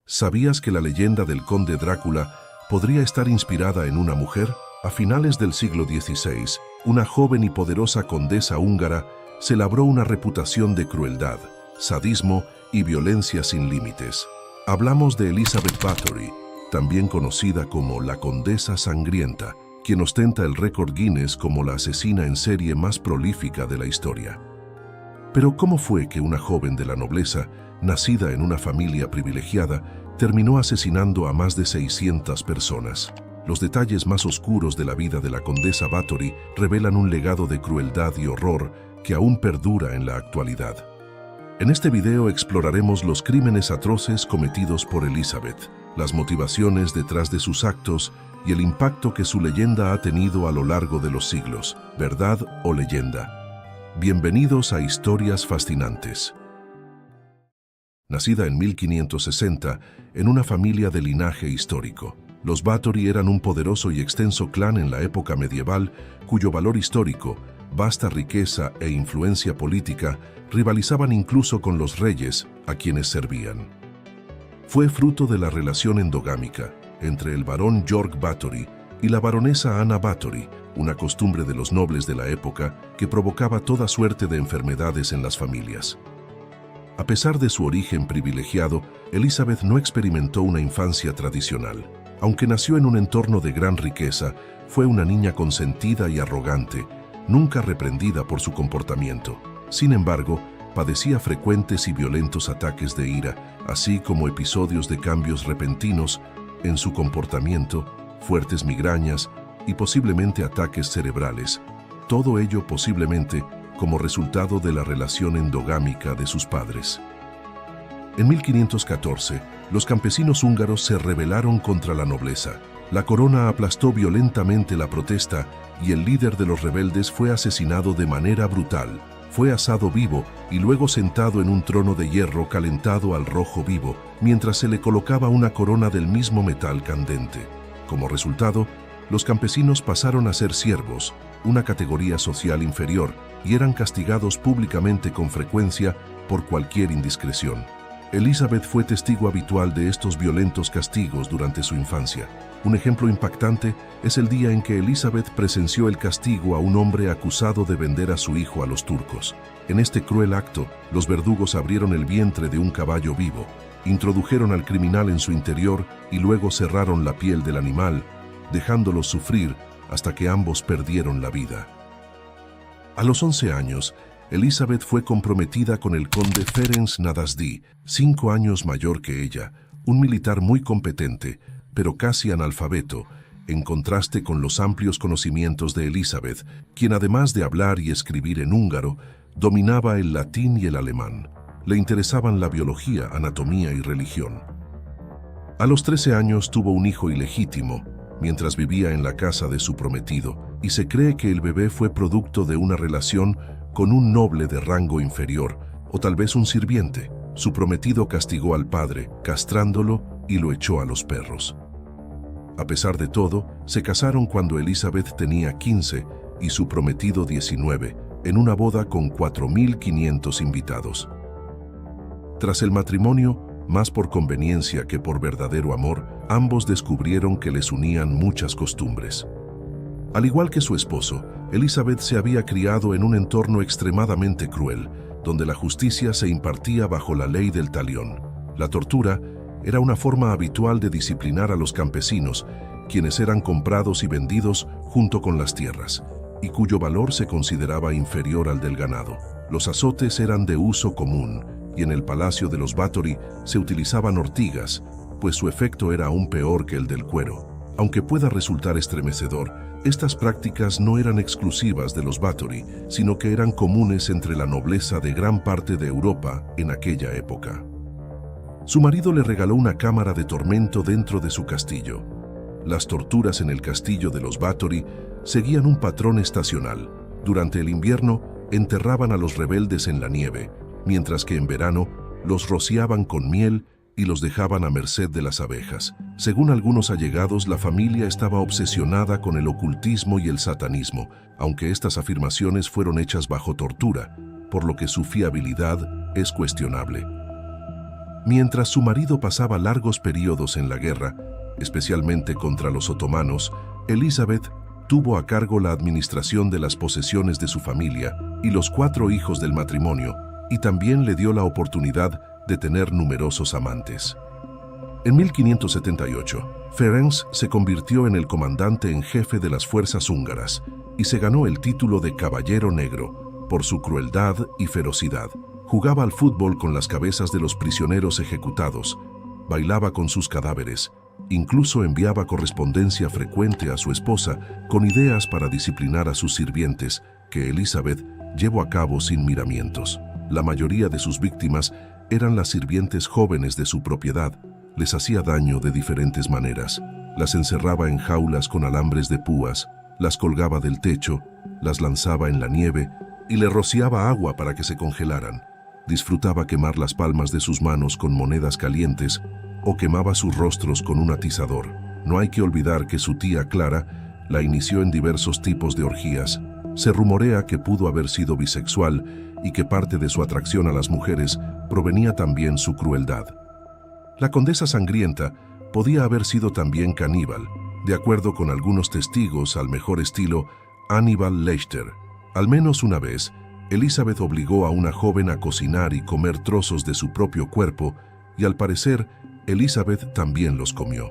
¿Sabías que la leyenda del conde Drácula podría estar inspirada en una mujer? A finales del siglo XVI, una joven y poderosa condesa húngara se labró una reputación de crueldad, sadismo y violencia sin límites. Hablamos de Elizabeth Bathory, también conocida como la Condesa Sangrienta, quien ostenta el récord Guinness como la asesina en serie más prolífica de la historia. Pero ¿cómo fue que una joven de la nobleza, nacida en una familia privilegiada, terminó asesinando a más de 600 personas? Los detalles más oscuros de la vida de la Condesa Bathory revelan un legado de crueldad y horror que aún perdura en la actualidad. En este video exploraremos los crímenes atroces cometidos por Elizabeth, las motivaciones detrás de sus actos y el impacto que su leyenda ha tenido a lo largo de los siglos. ¿Verdad o leyenda? Bienvenidos a Historias Fascinantes. Nacida en 1560, en una familia de linaje histórico, los Bathory eran un poderoso y extenso clan en la época medieval cuyo valor histórico, vasta riqueza e influencia política rivalizaban incluso con los reyes a quienes servían. Fue fruto de la relación endogámica entre el barón York Bathory y la baronesa Anna Bathory, una costumbre de los nobles de la época que provocaba toda suerte de enfermedades en las familias. A pesar de su origen privilegiado, Elizabeth no experimentó una infancia tradicional. Aunque nació en un entorno de gran riqueza, fue una niña consentida y arrogante, nunca reprendida por su comportamiento. Sin embargo, padecía frecuentes y violentos ataques de ira, así como episodios de cambios repentinos en su comportamiento, fuertes migrañas y posiblemente ataques cerebrales. Todo ello posiblemente como resultado de la relación endogámica de sus padres. En 1514, los campesinos húngaros se rebelaron contra la nobleza. La corona aplastó violentamente la protesta y el líder de los rebeldes fue asesinado de manera brutal. Fue asado vivo y luego sentado en un trono de hierro calentado al rojo vivo, mientras se le colocaba una corona del mismo metal candente. Como resultado, los campesinos pasaron a ser siervos, una categoría social inferior, y eran castigados públicamente con frecuencia por cualquier indiscreción. Elizabeth fue testigo habitual de estos violentos castigos durante su infancia. Un ejemplo impactante es el día en que Elizabeth presenció el castigo a un hombre acusado de vender a su hijo a los turcos. En este cruel acto, los verdugos abrieron el vientre de un caballo vivo, introdujeron al criminal en su interior y luego cerraron la piel del animal, dejándolos sufrir hasta que ambos perdieron la vida. A los 11 años, Elizabeth fue comprometida con el conde Ferenc Nadasdy, 5 años mayor que ella, un militar muy competente, pero casi analfabeto, en contraste con los amplios conocimientos de Elizabeth, quien además de hablar y escribir en húngaro, dominaba el latín y el alemán. Le interesaban la biología, anatomía y religión. A los 13 años tuvo un hijo ilegítimo, mientras vivía en la casa de su prometido, y se cree que el bebé fue producto de una relación con un noble de rango inferior, o tal vez un sirviente. Su prometido castigó al padre, castrándolo y lo echó a los perros. A pesar de todo, se casaron cuando Elizabeth tenía 15 y su prometido 19, en una boda con 4.500 invitados. Tras el matrimonio, más por conveniencia que por verdadero amor, ambos descubrieron que les unían muchas costumbres. Al igual que su esposo, Elizabeth se había criado en un entorno extremadamente cruel, donde la justicia se impartía bajo la ley del talión. La tortura era una forma habitual de disciplinar a los campesinos, quienes eran comprados y vendidos junto con las tierras, y cuyo valor se consideraba inferior al del ganado. Los azotes eran de uso común, y en el palacio de los Bathory se utilizaban ortigas, pues su efecto era aún peor que el del cuero. Aunque pueda resultar estremecedor, estas prácticas no eran exclusivas de los Bathory, sino que eran comunes entre la nobleza de gran parte de Europa en aquella época. Su marido le regaló una cámara de tormento dentro de su castillo. Las torturas en el castillo de los Bathory seguían un patrón estacional. Durante el invierno, enterraban a los rebeldes en la nieve, mientras que en verano los rociaban con miel y los dejaban a merced de las abejas. Según algunos allegados, la familia estaba obsesionada con el ocultismo y el satanismo, aunque estas afirmaciones fueron hechas bajo tortura, por lo que su fiabilidad es cuestionable. Mientras su marido pasaba largos periodos en la guerra, especialmente contra los otomanos, Elizabeth tuvo a cargo la administración de las posesiones de su familia y los 4 hijos del matrimonio, y también le dio la oportunidad de tener numerosos amantes. En 1578, Ferenc se convirtió en el comandante en jefe de las fuerzas húngaras y se ganó el título de Caballero Negro por su crueldad y ferocidad. Jugaba al fútbol con las cabezas de los prisioneros ejecutados, bailaba con sus cadáveres, incluso enviaba correspondencia frecuente a su esposa con ideas para disciplinar a sus sirvientes, que Elizabeth llevó a cabo sin miramientos. La mayoría de sus víctimas eran las sirvientes jóvenes de su propiedad. Les hacía daño de diferentes maneras. Las encerraba en jaulas con alambres de púas, las colgaba del techo, las lanzaba en la nieve y le rociaba agua para que se congelaran. Disfrutaba quemar las palmas de sus manos con monedas calientes o quemaba sus rostros con un atizador. No hay que olvidar que su tía Clara la inició en diversos tipos de orgías. Se rumorea que pudo haber sido bisexual y que parte de su atracción a las mujeres provenía también su crueldad. La condesa sangrienta podía haber sido también caníbal, de acuerdo con algunos testigos al mejor estilo Hannibal Lecter. Al menos una vez, Elizabeth obligó a una joven a cocinar y comer trozos de su propio cuerpo, y al parecer, Elizabeth también los comió.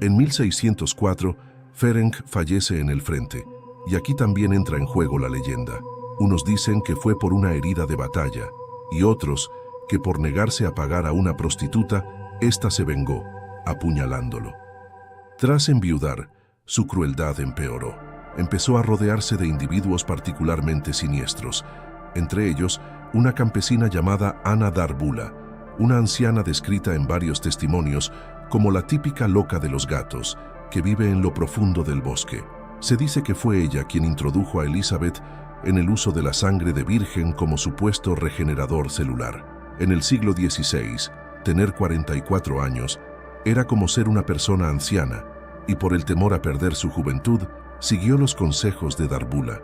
En 1604, Ferenc fallece en el frente, y aquí también entra en juego la leyenda. Unos dicen que fue por una herida de batalla, y otros que por negarse a pagar a una prostituta, ésta se vengó, apuñalándolo. Tras enviudar, su crueldad empeoró. Empezó a rodearse de individuos particularmente siniestros, entre ellos una campesina llamada Ana Darbula, una anciana descrita en varios testimonios como la típica loca de los gatos, que vive en lo profundo del bosque. Se dice que fue ella quien introdujo a Elizabeth en el uso de la sangre de virgen como supuesto regenerador celular. En el siglo XVI, tener 44 años era como ser una persona anciana, y por el temor a perder su juventud, siguió los consejos de Darbula.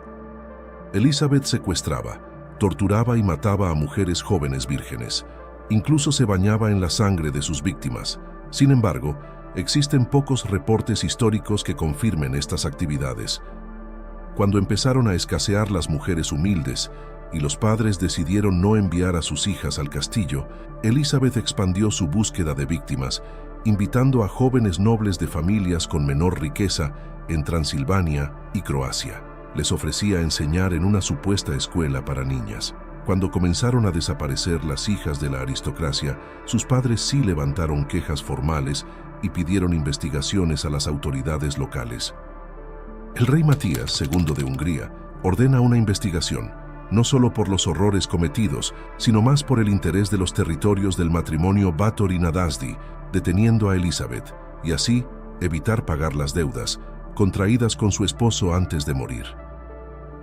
Elizabeth secuestraba, torturaba y mataba a mujeres jóvenes vírgenes. Incluso se bañaba en la sangre de sus víctimas. Sin embargo, existen pocos reportes históricos que confirmen estas actividades. Cuando empezaron a escasear las mujeres humildes y los padres decidieron no enviar a sus hijas al castillo, Elizabeth expandió su búsqueda de víctimas, invitando a jóvenes nobles de familias con menor riqueza en Transilvania y Croacia. Les ofrecía enseñar en una supuesta escuela para niñas. Cuando comenzaron a desaparecer las hijas de la aristocracia, sus padres sí levantaron quejas formales y pidieron investigaciones a las autoridades locales. El rey Matías II de Hungría ordena una investigación, no solo por los horrores cometidos, sino más por el interés de los territorios del matrimonio Báthory-Nadasdy, deteniendo a Elizabeth, y así evitar pagar las deudas contraídas con su esposo antes de morir.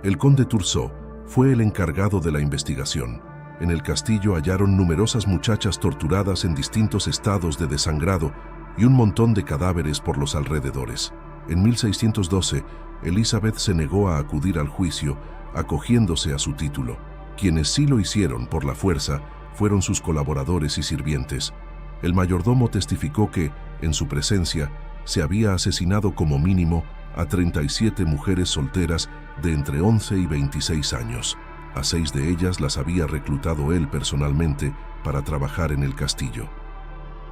El conde Turso fue el encargado de la investigación. En el castillo hallaron numerosas muchachas torturadas en distintos estados de desangrado y un montón de cadáveres por los alrededores. En 1612, Elizabeth se negó a acudir al juicio, acogiéndose a su título. Quienes sí lo hicieron por la fuerza fueron sus colaboradores y sirvientes. El mayordomo testificó que, en su presencia, se había asesinado como mínimo a 37 mujeres solteras de entre 11 y 26 años. A 6 de ellas las había reclutado él personalmente para trabajar en el castillo.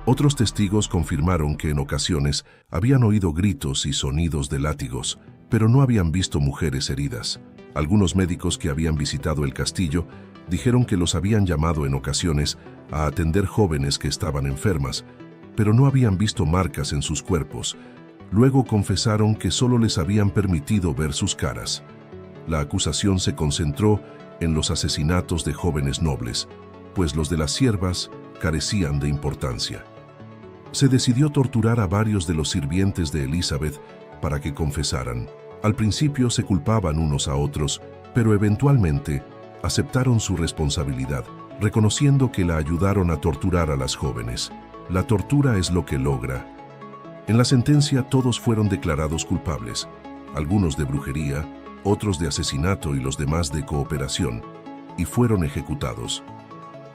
Otros testigos confirmaron que en ocasiones habían oído gritos y sonidos de látigos, pero no habían visto mujeres heridas. Algunos médicos que habían visitado el castillo dijeron que los habían llamado en ocasiones a atender jóvenes que estaban enfermas, pero no habían visto marcas en sus cuerpos. Luego confesaron que solo les habían permitido ver sus caras. La acusación se concentró en los asesinatos de jóvenes nobles, pues los de las siervas carecían de importancia. Se decidió torturar a varios de los sirvientes de Elizabeth para que confesaran. Al principio se culpaban unos a otros, pero eventualmente aceptaron su responsabilidad, reconociendo que la ayudaron a torturar a las jóvenes. La tortura es lo que logra. En la sentencia todos fueron declarados culpables, algunos de brujería, otros de asesinato y los demás de cooperación, y fueron ejecutados.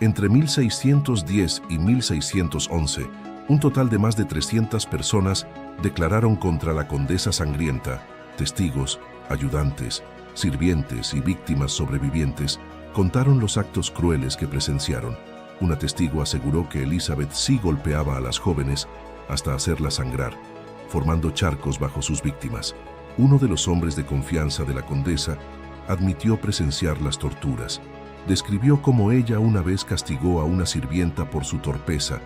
Entre 1610 y 1611, un total de más de 300 personas declararon contra la condesa sangrienta. Testigos, ayudantes, sirvientes y víctimas sobrevivientes contaron los actos crueles que presenciaron. Una testigo aseguró que Elizabeth sí golpeaba a las jóvenes hasta hacerlas sangrar, formando charcos bajo sus víctimas. Uno de los hombres de confianza de la condesa admitió presenciar las torturas. Describió cómo ella una vez castigó a una sirvienta por su torpeza,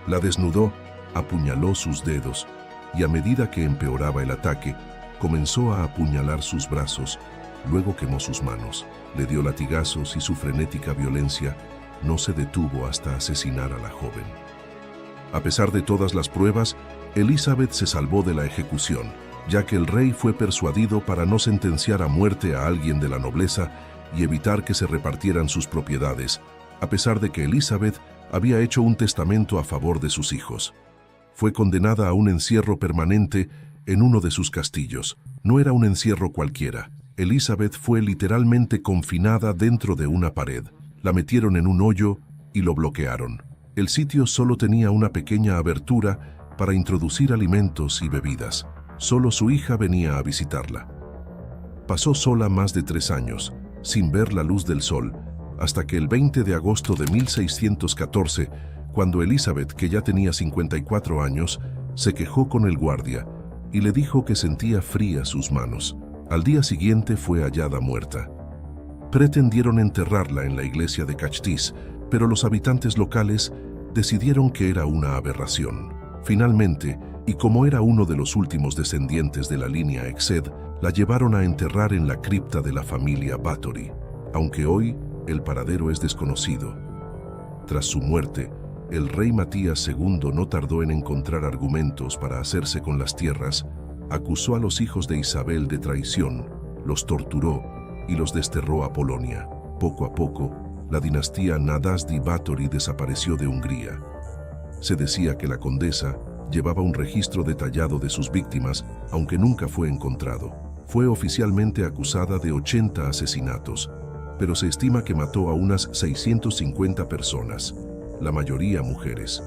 la desnudó, apuñaló sus dedos y a medida que empeoraba el ataque, comenzó a apuñalar sus brazos, luego quemó sus manos, le dio latigazos y su frenética violencia no se detuvo hasta asesinar a la joven. A pesar de todas las pruebas, Elizabeth se salvó de la ejecución, ya que el rey fue persuadido para no sentenciar a muerte a alguien de la nobleza y evitar que se repartieran sus propiedades, a pesar de que Elizabeth había hecho un testamento a favor de sus hijos. Fue condenada a un encierro permanente en uno de sus castillos. No era un encierro cualquiera. Elizabeth fue literalmente confinada dentro de una pared. La metieron en un hoyo y lo bloquearon. El sitio solo tenía una pequeña abertura para introducir alimentos y bebidas. Solo su hija venía a visitarla. Pasó sola más de 3 años, sin ver la luz del sol, hasta que el 20 de agosto de 1614, cuando Elizabeth, que ya tenía 54 años, se quejó con el guardia y le dijo que sentía frías sus manos. Al día siguiente fue hallada muerta. Pretendieron enterrarla en la iglesia de Cachtis, pero los habitantes locales decidieron que era una aberración. Finalmente, y como era uno de los últimos descendientes de la línea Exed, la llevaron a enterrar en la cripta de la familia Bathory, aunque hoy el paradero es desconocido. Tras su muerte, el rey Matías II no tardó en encontrar argumentos para hacerse con las tierras, acusó a los hijos de Isabel de traición, los torturó y los desterró a Polonia. Poco a poco, la dinastía Nádasdy-Báthory desapareció de Hungría. Se decía que la condesa llevaba un registro detallado de sus víctimas, aunque nunca fue encontrado. Fue oficialmente acusada de 80 asesinatos, pero se estima que mató a unas 650 personas, la mayoría mujeres.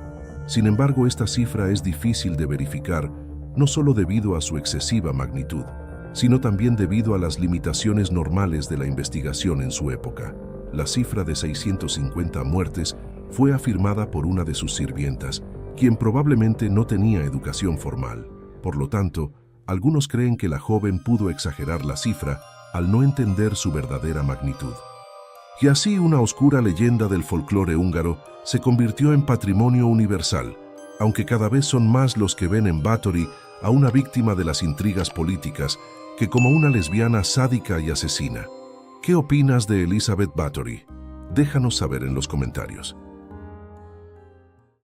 Sin embargo, esta cifra es difícil de verificar, no solo debido a su excesiva magnitud, sino también debido a las limitaciones normales de la investigación en su época. La cifra de 650 muertes fue afirmada por una de sus sirvientas, quien probablemente no tenía educación formal. Por lo tanto, algunos creen que la joven pudo exagerar la cifra al no entender su verdadera magnitud. Y así una oscura leyenda del folclore húngaro se convirtió en patrimonio universal, aunque cada vez son más los que ven en Báthory a una víctima de las intrigas políticas que como una lesbiana sádica y asesina. ¿Qué opinas de Elizabeth Báthory? Déjanos saber en los comentarios.